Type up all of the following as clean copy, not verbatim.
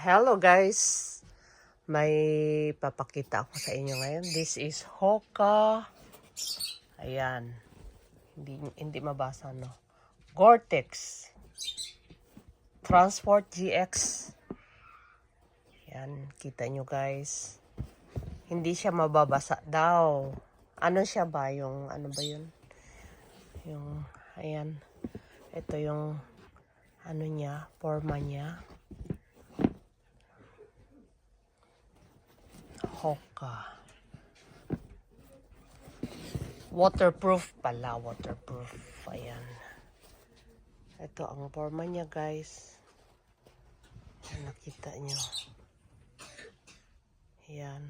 Hello guys! May papakita ako sa inyo ngayon. This is Hoka. Ayan. Hindi mabasa, no? Gore-Tex. Transport GX. Ayan. Kita nyo guys. Hindi siya mababasa daw. Ano siya ba? Ano ba yun? Ayan. Ito yung ano niya, forma niya. Hoka. Waterproof pala, waterproof. Ayan. Ito ang forma niya guys. Nakita nyo. Ayan.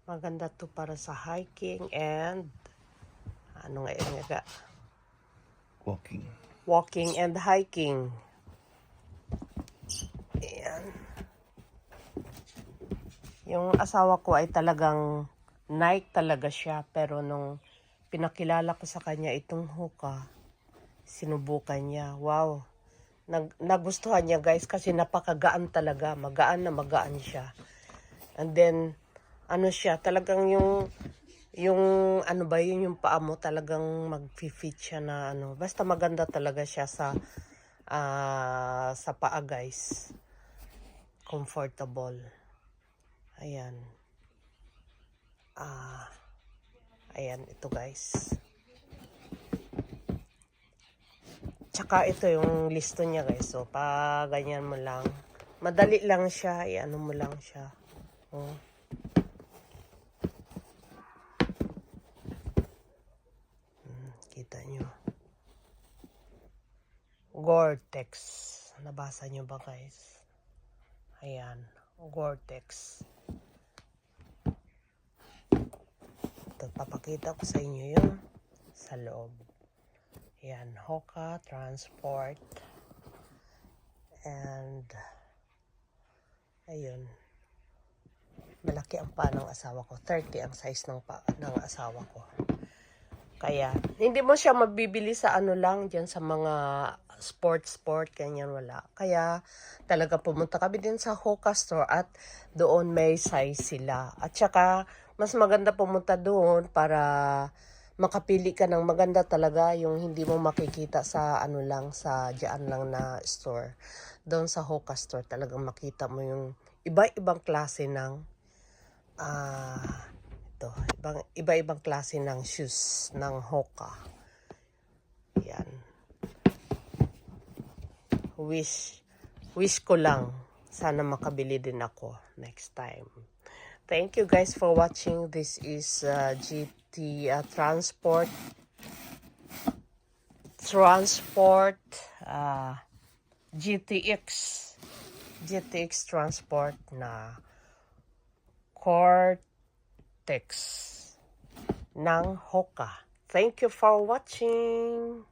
Maganda to para sa hiking and ano nga yun nga? Walking and hiking. Ayan. Yung asawa ko ay talagang Nike talaga siya. Pero nung pinakilala ko sa kanya itong Hoka, sinubukan niya. Wow. Nagustuhan niya guys kasi napakagaan talaga. Magaan na magaan siya. And then, ano siya, talagang yung ano ba yun, yung paa mo talagang mag-fit siya na ano. Basta maganda talaga siya sa paa guys. Comfortable. Ayan. Ayan, ito guys. Tsaka ito yung listo niya guys. So, ganyan mo lang. Madali lang siya. I-ano mo lang siya. Oh. Kita nyo. Gore-Tex. Nabasa nyo ba guys? Ayan. Gore-Tex. Ito, papakita ko sa inyo yung sa loob. Ayan. Hoka Transport. And ayun. Malaki ang paa ng asawa ko. 30 ang size ng paa ng asawa ko. Kaya, hindi mo siya mabibili sa ano lang, dyan sa mga sport, ganyan wala. Kaya, talaga pumunta kami din sa Hoka store at doon may size sila. At saka, mas maganda pumunta doon para makapili ka ng maganda talaga yung hindi mo makikita sa ano lang, sa dyan lang na store. Doon sa Hoka store, talagang makita mo yung iba-ibang klase ng iba-ibang klase ng shoes ng Hoka. Yan. Wish ko lang. Sana makabili din ako next time. Thank you guys for watching. This is GT Transport GTX Transport na Gore-Tex ng Hoka. Thank you for watching.